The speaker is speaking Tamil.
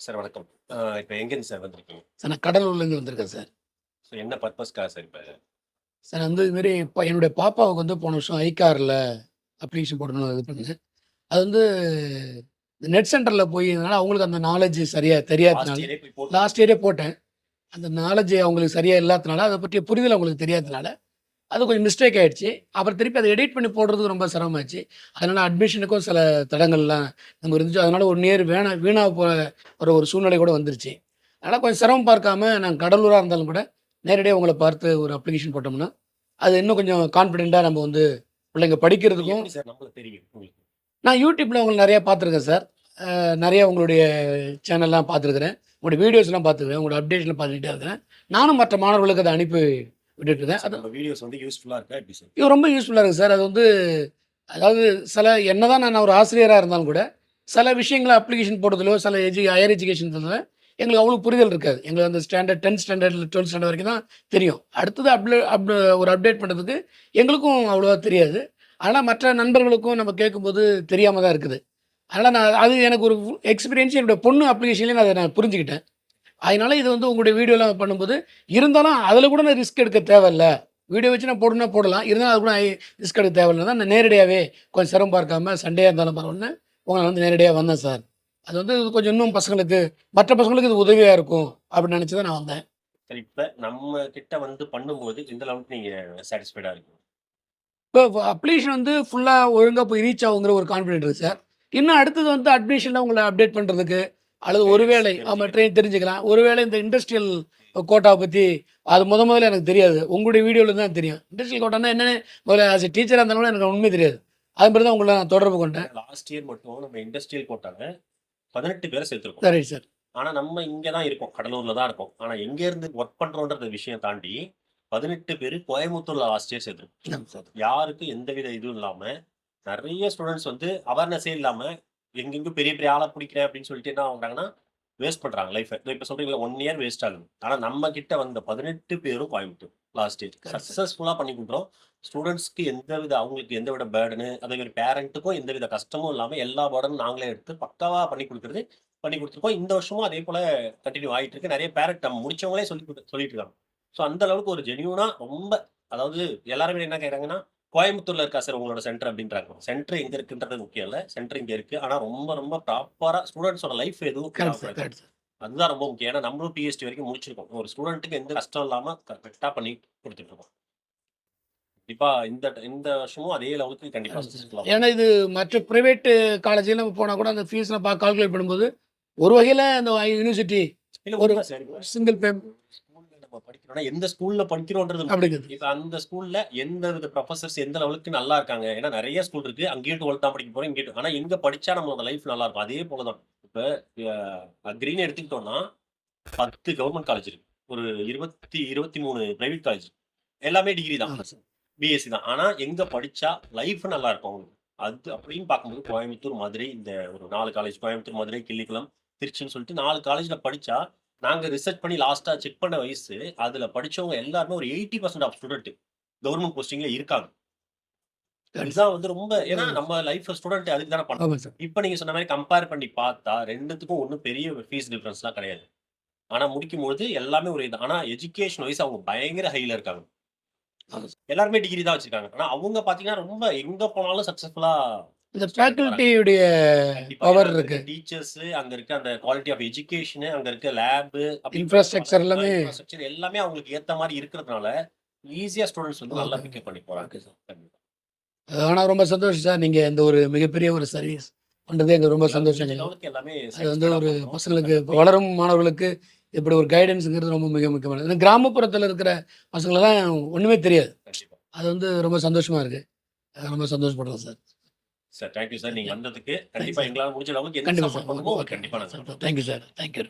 சார் வணக்கம். இப்ப எங்கேருந்து சார் வந்திருக்கீங்க? சார் நான் கடலூர்லேருந்து வந்திருக்கேன் சார். ஸோ என்ன பர்ப்பஸ்க்காக சார் இப்ப? சார் வந்து இதுமாரி இப்போ என்னுடைய பாப்பாவுக்கு வந்து போன வருஷம் ஐகார்ல அப்ளிகேஷன் போடணும்னு இது பண்ணேன். அது வந்து இந்த நெட் சென்டரில் போயதுனால அவங்களுக்கு அந்த நாலேட்ஜ் சரியாக லாஸ்ட் தெரியாததுனால இயரே போய் போட்டு லாஸ்ட் இயரே போட்டேன். அந்த நாலேட்ஜ் அவங்களுக்கு சரியாக இல்லாததுனால அதை பற்றிய புரிதல் அவங்களுக்கு தெரியாததுனால அது கொஞ்சம் மிஸ்டேக் ஆகிடுச்சு. அப்புறம் திருப்பி அதை எடிட் பண்ணி போடுறதுக்கு ரொம்ப சிரமமாச்சு. அதனால் அட்மிஷனுக்கும் சில தடங்கள்லாம் நம்ம இருந்துச்சு. அதனால் ஒரு நேர் வீணாக போகிற ஒரு சூழ்நிலை கூட வந்துருச்சு. அதனால் கொஞ்சம் சிரமம் பார்க்காம நாங்கள் கடலூராக இருந்தாலும் கூட நேரடியாக உங்களை பார்த்து ஒரு அப்ளிகேஷன் போட்டோம்னா அது இன்னும் கொஞ்சம் கான்ஃபிடென்ட்டாக நம்ம வந்து பிள்ளைங்க படிக்கிறதுக்கும். எப்படி சார் நம்மளுக்கு தெரியும் உங்களுக்கு? நான் யூடியூப்பில் உங்களை நிறையா பார்த்துருக்கேன் சார். நிறைய உங்களுடைய சேனல்லாம் பார்த்துருக்குறேன். உங்களுடைய வீடியோஸ்லாம் பார்த்துருக்கேன். உங்களோட அப்டேட்ஸ்லாம் பார்த்துக்கிட்டே இருக்கிறேன். நானும் மற்ற மாணவர்களுக்கு அதை அனுப்பி விட்டுட்டுருக்கேன். சார் நம்ம வீடியோஸ் வந்து யூஸ்ஃபுல்லா இருக்கா எப்படி சார்? இது ரொம்ப யூஸ்ஃபுல்லாக இருக்குது சார். அது வந்து அதாவது சில என்னதான் நான் ஒரு ஆசிரியராக இருந்தாலும் கூட சில விஷயங்களை அப்ளிகேஷன் போடுறதுலோ சில ஹையர் எஜுகேஷன் எங்களுக்கு அவ்வளோ புரிதல் இருக்காது. எங்களுக்கு அந்த standard 10th standard 12th standard வரைக்கும் தான் தெரியும். அடுத்தது ஒரு அப்டேட் பண்ணுறதுக்கு எங்களுக்கும் அவ்வளோவா தெரியாது. ஆனால் மற்ற நண்பர்களுக்கும் நம்ம கேட்கும்போது தெரியாமல் தான் இருக்குது. அதனால் நான் அது எனக்கு ஒரு எக்ஸ்பீரியன்ஸ் என்னுடைய பொண்ணு அப்ளிகேஷன்லேயே நான் அதை நான் புரிஞ்சுக்கிட்டேன். அதனால இது வந்து உங்களுடைய வீடியோலாம் பண்ணும்போது இருந்தாலும் அதில் கூட நான் ரிஸ்க் எடுக்க தேவையில்ல. வீடியோ வச்சு நான் போடணும்னா போடலாம். இருந்தாலும் அது கூட ரிஸ்க் எடுக்க தேவையில்லை தான் நான் நேரடியாகவே கொஞ்சம் சிரமம் பார்க்காம சண்டேயாக இருந்தாலும் பரவாயில்ல உங்களை வந்து நேரடியாக வந்தேன் சார். அது வந்து கொஞ்சம் இன்னும் பசங்களுக்கு மற்ற பசங்களுக்கு இது உதவியாக இருக்கும் அப்படின்னு நினச்சி தான் நான் வந்தேன். சரி, இப்ப நம்ம கிட்ட வந்து பண்ணும்போது எந்த அளவுக்கு நீங்க சாட்டிஸ்ஃபைடா இருக்கீங்க? இப்போ அப்ளிகேஷன் வந்து ஃபுல்லாக ஒழுங்காக போய் ரீச் ஆகுங்கிற ஒரு கான்ஃபிடென்ட் இருக்குது சார். இன்னும் அடுத்தது வந்து அட்மிஷனில் உங்களை அப்டேட் பண்ணுறதுக்கு அல்லது ஒருவேளை ஆமாம் ட்ரெயின் தெரிஞ்சுக்கலாம். ஒருவேளை இந்த இண்டஸ்ட்ரியல் கோட்டாவை பற்றி அது முதல்ல எனக்கு தெரியாது. உங்களுடைய வீடியோவில் தான் தெரியும். இண்டஸ்ட்ரியல் கோட்டானா என்னென்னு முதல்ல ஆஸ் எ டீச்சராக இருந்தாலும் கூட எனக்கு உண்மை தெரியாது. அது மாதிரி தான் உங்களை நான் தொடர்பு கொண்டேன். லாஸ்ட் இயர் மட்டும் நம்ம இண்டஸ்ட்ரியல் கோட்டால 18 பேரை சேர்த்திருக்கோம். சரி சார். ஆனா நம்ம இங்க தான் இருக்கோம். கடலூர்ல தான் இருக்கோம். ஆனா எங்க இருந்து ஒர்க் பண்றோம்ன்ற விஷயம் தாண்டி 18 பேரு கோயம்புத்தூர்ல லாஸ்ட் இயர் சேர்த்திருக்கோம். ஆமாம் சார். யாருக்கும் எந்தவித இதுவும் இல்லாம நிறைய ஸ்டூடெண்ட்ஸ் வந்து அவேர்னஸே இல்லாம எங்கெங்கும் பெரிய பெரிய ஆளா பிடிக்கிறேன் அப்படின்னு சொல்லிட்டு என்ன ஆகுறாங்கன்னா வேஸ்ட் பண்றாங்க லைஃப். இப்ப சொல்றீங்களா 1 இயர் வேஸ்ட் ஆகுது. ஆனா நம்ம கிட்ட வந்த 18 பேரும் கோயம்புத்தூர் லாஸ்ட் இயர் சக்சஸ்ஃபுல்லா பண்ணி கொடுக்குறோம். ஸ்டூடெண்ட்ஸ்க்கு எந்தவித அவங்களுக்கு எந்தவித பேர்டனு அதே மாதிரி பேரண்ட்டுக்கும் எந்தவித கஷ்டமும் இல்லாம எல்லா பேர்டனும் நாங்களே எடுத்து பக்காவா பண்ணி கொடுத்துருக்கோம். இந்த வருஷமும் அதே போல கண்டினியூ ஆயிட்டு இருக்கு. நிறைய பேரண்ட் நம்ம முடிச்சவங்களே சொல்லிட்டு இருக்காங்க. ஸோ அந்த அளவுக்கு ஒரு ஜெனியூனா ரொம்ப, அதாவது எல்லாருமே என்ன கேட்கறாங்கன்னா கோயம்புத்தூர்ல இருக்கா சார் உங்களோட சென்டர் அப்படின்றாங்க. சென்டர் எங்க இருக்குன்றது முக்கியம் இல்ல. சென்டர் இங்க இருக்கு. ஆனா ரொம்ப ரொம்ப ப்ராப்பரா ஸ்டூடெண்ட்ஸோட லைஃப் எதுவும் அதுதான் ரொம்ப முக்கியம். ஏன்னா நம்மளும் பிஹெச்டி வரைக்கும் முடிச்சிருக்கோம். ஒரு ஸ்டூடெண்ட்டுக்கு எந்த கஷ்டம் இல்லாம கரெக்டா பண்ணி கொடுத்துட்டு இருக்கோம். கண்டிப்பா இந்த இந்த வருஷமும் அதே லெவலுக்கு கண்டிப்பா successful ஆகும். ஏன்னா இது மற்ற ப்ரைவேட் காலேஜில் நம்ம போனால் கூட அந்த ஃபீஸ் நம்ம கால்குலேட் பண்ணும்போது ஒரு வகையில் இந்த யூனிவர்சிட்டி இல்ல ஒரு உண்மை சார். சிங்கிள் பேம் ஸ்கூல்ல நம்ம படிக்கிறோம்னா எந்த ஸ்கூல்ல படிக்கிறோன்றது அப்படிங்கிறது. இப்ப அந்த ஸ்கூல்ல எந்த வித ப்ரொஃபசர்ஸ் எந்த லெவலுக்கு நல்லா இருக்காங்க. ஏன்னா நிறைய ஸ்கூல் இருக்கு. அங்கேயும் 12th தான் படிக்க போறோம். இங்கேயும் ஆனா எங்க படிச்சா நம்மளோட லைஃப் நல்லா இருக்கும். அதே போலதான் இப்ப அக்ரின்னு எடுத்துக்கிட்டோம்னா 10 கவர்மெண்ட் காலேஜ் இருக்கு. ஒரு 23 பிரைவேட் காலேஜ். எல்லாமே டிகிரி தான். ஆமாம் சார். பிஎஸ்சி தான். ஆனா எங்க படிச்சா லைஃப் நல்லா இருக்கும் அவங்களுக்கு. அது அப்படின்னு பார்க்கும்போது கோயம்புத்தூர், மதுரை இந்த ஒரு 4 காலேஜ் கோயம்புத்தூர், மதுரை, கிள்ளிக்குளம், திருச்சின்னு சொல்லிட்டு 4 காலேஜ்ல படிச்சா, நாங்க ரிசர்ச் பண்ணி லாஸ்ட்டா செக் பண்ண வயசு, அதுல படிச்சவங்க எல்லாருமே ஒரு 80% ஆஃப் ஸ்டூடெண்ட் கவர்மெண்ட் போஸ்டிங்ல இருக்காங்க. இதுதான் வந்து ரொம்ப, ஏன்னா நம்ம லைஃப் ஸ்டூடெண்ட் அதுக்கு தானே பண்ணோம். ஆமாம் சார். இப்ப நீங்க சொன்ன மாதிரி கம்பேர் பண்ணி பார்த்தா 2த்துக்கும் ஒண்ணும் பெரிய ஃபீஸ் டிஃபரன்ஸ்லாம் கிடையாது. ஆனா முடிக்கும்பொழுது எல்லாமே ஒரு இது. ஆனா எஜுகேஷன் வைஸ் அவங்க பயங்கர ஹைல இருக்காங்க. ஆமாம் சார். எல்லாருமே டிகிரி தான் வச்சிருக்காங்க. ஆனா அவங்க பார்த்தீங்கன்னா ரொம்ப எங்க போனாலும் சக்சஸ்ஃபுல்லா இந்த ஸ்டூடெண்ட் வராங்க. ஃபேக்கல்ட்டியுடைய கண்டிப்பா. ஏன்னா பவர் அங்க இருக்க இருக்கு. டீச்சர்ஸ், அங்க இருக்க அந்த குவாலிட்டி ஆஃப் எஜுகேஷன், அங்க இருக்க லேப் அப்படி இன்ஃப்ராஸ்ட்ரக்சர் எல்லாமே. இன்ஃப்ராஸ்ட்ரக்சர் எல்லாமே அவங்களுக்கு ஏத்த மாதிரி இருக்கிறதுனால ஈஸியா ஸ்டூடண்ட்ஸ் வந்து நல்லா ஓகே. பிக்கப் பண்ணி போறாங்க. Okay sir. கண்டிப்பா. ஆனால் ரொம்ப சந்தோஷம் சார். நீங்கள் இந்த ஒரு மிகப்பெரிய ஒரு சர்வீஸ் பண்ணுறது எங்களுக்கு ரொம்ப எங்களால சந்தோஷம். முடிஞ்ச லெவலுக்கு எல்லாமே அது வந்து சாட்டிஸ்ஃபைடா ஒரு பண்றோம். பசங்களுக்கு இப்போ வளரும் மாணவர்களுக்கு இப்படி ஒரு கைடன்ஸுங்கிறது ரொம்ப மிக முக்கியமானது. இந்த கிராமப்புறத்தில் இருக்கிற பசங்களெல்லாம் ஒன்றுமே தெரியாது. கண்டிப்பா. அது வந்து ரொம்ப சந்தோஷமாக இருக்குது. ரொம்ப சந்தோஷப்படுறோம் sir. Sir thank you sir. நீங்க வந்ததுக்கு தேங்க்ஸ் கண்டிப்பா சார். எங்களால முடிஞ்ச லெவலுக்கு எந்த கண்டிப்பாக சப்போர்ட் சார். பண்ணுமோ ஓகே கண்டிப்பா நாங்க சார். Thank you sir. தேங்க்யூ.